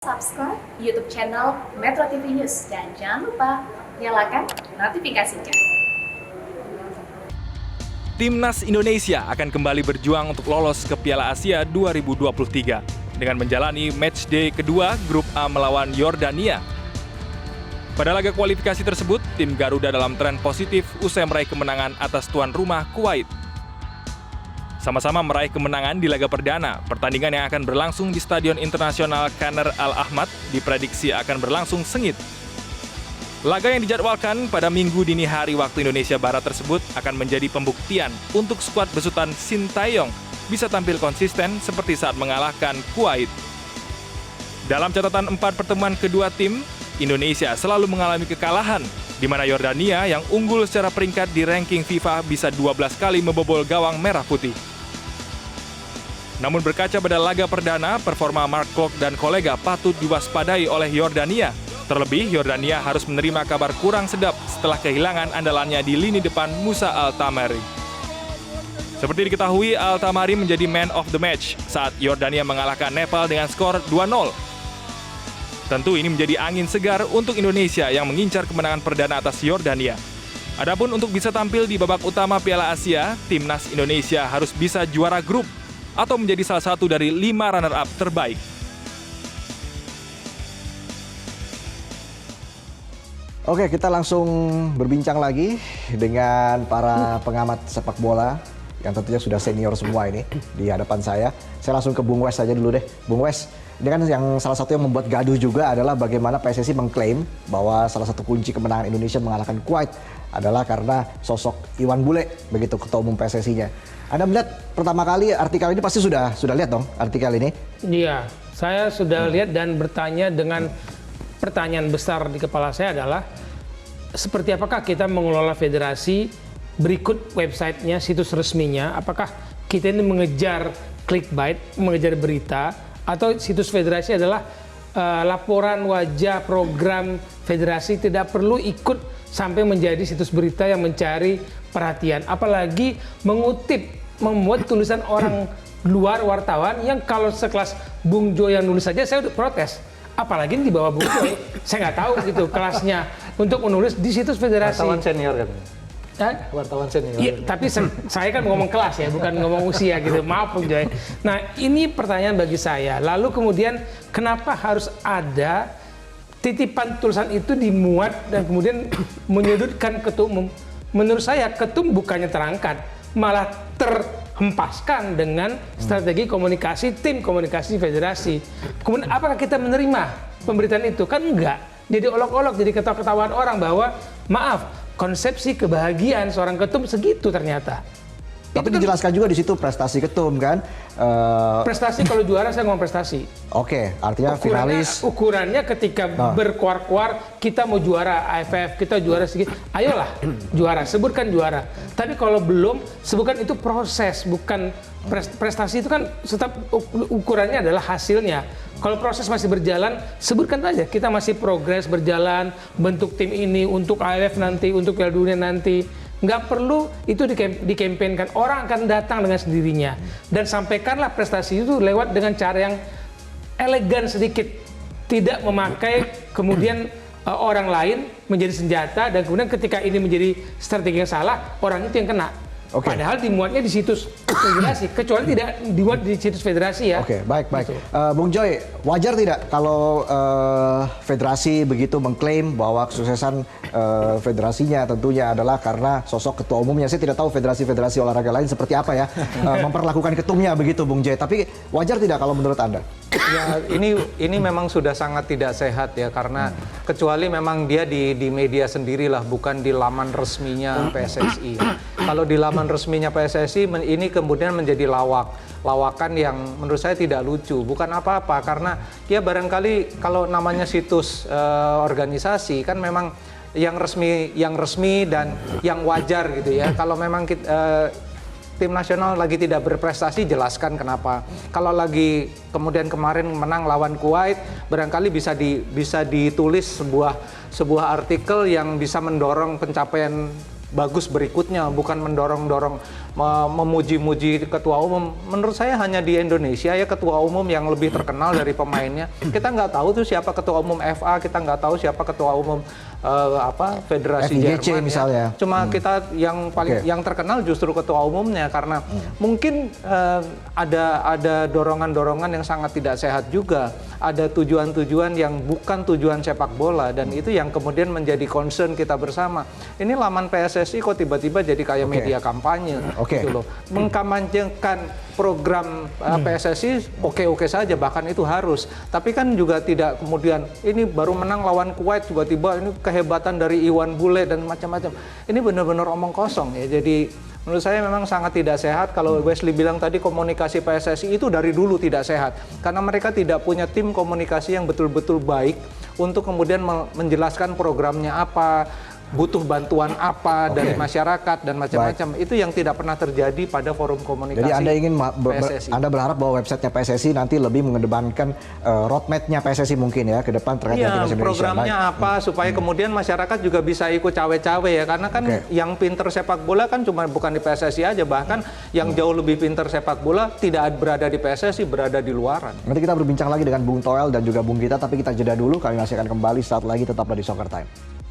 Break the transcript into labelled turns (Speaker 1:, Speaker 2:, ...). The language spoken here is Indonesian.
Speaker 1: Subscribe YouTube channel Metro TV News dan jangan lupa nyalakan notifikasinya.
Speaker 2: Timnas Indonesia akan kembali berjuang untuk lolos ke Piala Asia 2023 dengan menjalani matchday kedua Grup A melawan Yordania. Pada laga kualifikasi tersebut, tim Garuda dalam tren positif usai meraih kemenangan atas tuan rumah Kuwait. Sama-sama meraih kemenangan di laga perdana, pertandingan yang akan berlangsung di Stadion Internasional Kaner Al-Ahmad diprediksi akan berlangsung sengit. Laga yang dijadwalkan pada Minggu dini hari waktu Indonesia Barat tersebut akan menjadi pembuktian untuk skuad besutan Sintayong bisa tampil konsisten seperti saat mengalahkan Kuwait. Dalam catatan 4 pertemuan kedua tim, Indonesia selalu mengalami kekalahan, di mana Yordania yang unggul secara peringkat di ranking FIFA bisa 12 kali membobol gawang merah putih. Namun berkaca pada laga perdana, performa Mark Klok dan kolega patut diwaspadai oleh Yordania. Terlebih, Yordania harus menerima kabar kurang sedap setelah kehilangan andalannya di lini depan Musa Al-Tamari. Seperti diketahui, Al-Tamari menjadi man of the match saat Yordania mengalahkan Nepal dengan skor 2-0. Tentu ini menjadi angin segar untuk Indonesia yang mengincar kemenangan perdana atas Yordania. Adapun untuk bisa tampil di babak utama Piala Asia, timnas Indonesia harus bisa juara grup atau menjadi salah satu dari 5 runner-up terbaik.
Speaker 3: Oke, kita langsung berbincang lagi dengan para pengamat sepak bola yang tentunya sudah senior semua ini di hadapan saya. Saya langsung ke Bung Wes aja dulu deh. Bung Wes, ini kan yang salah satu yang membuat gaduh juga adalah bagaimana PSSI mengklaim bahwa salah satu kunci kemenangan Indonesia mengalahkan Kuwait adalah karena sosok Iwan Bule, begitu ketua umum PSSI-nya. Anda melihat pertama kali artikel ini pasti sudah lihat dong artikel ini?
Speaker 4: Iya, saya sudah lihat dan bertanya dengan pertanyaan besar di kepala saya adalah seperti apakah kita mengelola federasi berikut websitenya, situs resminya, apakah kita ini mengejar clickbait, mengejar berita, atau situs federasi adalah laporan wajah program federasi tidak perlu ikut sampai menjadi situs berita yang mencari perhatian, apalagi memuat tulisan orang luar wartawan yang kalau sekelas Bung Jo yang nulis saja saya udah protes, apalagi di bawah Bung Jo, saya nggak tahu gitu kelasnya untuk menulis di situs federasi.
Speaker 5: Wartawan senior katanya. Wartawan senior.
Speaker 4: Iya, tapi saya kan ngomong kelas ya, bukan ngomong usia gitu. Maaf Bung Joy. Nah, ini pertanyaan bagi saya. Lalu kemudian kenapa harus ada titipan tulisan itu dimuat dan kemudian menyudutkan ketua umum? Menurut saya ketum bukannya terangkat, malah terhempaskan dengan strategi komunikasi tim komunikasi federasi. Kemudian apakah kita menerima pemberitaan itu? Kan enggak. Jadi olok-olok, jadi ketawa-ketawaan orang bahwa maaf, konsepsi kebahagiaan seorang ketum segitu ternyata.
Speaker 3: Tapi dijelaskan juga di situ prestasi ketum kan?
Speaker 4: Prestasi kalau juara saya ngomong prestasi.
Speaker 3: Oke, artinya finalis.
Speaker 4: Ukurannya ketika berkuar-kuar kita mau juara AFF, kita juara sedikit, ayolah juara, sebutkan juara. Tapi kalau belum, sebutkan itu proses, bukan prestasi itu kan tetap ukurannya adalah hasilnya. Kalau proses masih berjalan, sebutkan saja kita masih progres berjalan, bentuk tim ini untuk AFF nanti, untuk Piala Dunia nanti. Nggak perlu itu dikempenkan, orang akan datang dengan sendirinya. Dan sampaikanlah prestasi itu lewat dengan cara yang elegan sedikit, tidak memakai kemudian orang lain menjadi senjata dan kemudian ketika ini menjadi strategi yang salah, orang itu yang kena.
Speaker 3: Okay.
Speaker 4: Padahal dimuatnya di situs federasi, kecuali tidak dimuat di situs federasi ya.
Speaker 3: Oke, baik.
Speaker 4: Gitu.
Speaker 3: Bung Joy, wajar tidak kalau federasi begitu mengklaim bahwa kesuksesan federasinya tentunya adalah karena sosok ketua umumnya? Saya tidak tahu federasi-federasi olahraga lain seperti apa ya memperlakukan ketumnya begitu, Bung Joy. Tapi wajar tidak kalau menurut Anda?
Speaker 5: Ya, ini memang sudah sangat tidak sehat ya, karena kecuali memang dia di media sendirilah, bukan di laman resminya PSSI. Kalau di laman resminya PSSI ini kemudian menjadi lawakan yang menurut saya tidak lucu, bukan apa-apa, karena ya barangkali kalau namanya situs organisasi kan memang yang resmi dan yang wajar gitu ya. Kalau memang tim nasional lagi tidak berprestasi, jelaskan kenapa. Kalau lagi kemudian kemarin menang lawan Kuwait, barangkali bisa ditulis sebuah artikel yang bisa mendorong pencapaian bagus berikutnya, bukan mendorong memuji-muji ketua umum. Menurut saya hanya di Indonesia ya ketua umum yang lebih terkenal dari pemainnya. Kita nggak tahu tuh siapa ketua umum FA, kita nggak tahu siapa ketua umum Federasi
Speaker 3: FIGC
Speaker 5: Jerman
Speaker 3: misalnya.
Speaker 5: ya. Cuma kita yang paling yang terkenal justru ketua umumnya karena mungkin ada dorongan-dorongan yang sangat tidak sehat juga. Ada tujuan-tujuan yang bukan tujuan sepak bola dan itu yang kemudian menjadi concern kita bersama. Ini laman PSSI kok tiba-tiba jadi kayak media kampanye gitu loh. Mengkampanyekan program PSSI oke-oke saja, bahkan itu harus. Tapi kan juga tidak kemudian ini baru menang lawan Kuwait tiba-tiba ini kehebatan dari Iwan Bule dan macam-macam. Ini benar-benar omong kosong ya. Jadi menurut saya memang sangat tidak sehat. Kalau Wesley bilang tadi komunikasi PSSI itu dari dulu tidak sehat. Karena mereka tidak punya tim komunikasi yang betul-betul baik untuk kemudian menjelaskan programnya apa, butuh bantuan apa dari masyarakat dan macam-macam. Itu yang tidak pernah terjadi pada forum komunikasi.
Speaker 3: Jadi Anda ingin
Speaker 5: PSSI.
Speaker 3: Anda berharap bahwa websitenya PSSI nanti lebih mengedepankan roadmap-nya PSSI mungkin ya ke depan terkait dengan timnas Indonesia.
Speaker 5: Programnya apa supaya kemudian masyarakat juga bisa ikut cawe-cawe ya, karena kan yang pinter sepak bola kan cuma bukan di PSSI aja, bahkan yang jauh lebih pinter sepak bola tidak berada di PSSI, berada di luaran.
Speaker 3: Nanti kita berbincang lagi dengan Bung Toel dan juga Bung Gita, tapi kita jeda dulu. Kami masih akan kembali saat lagi, tetaplah di Soccer Time.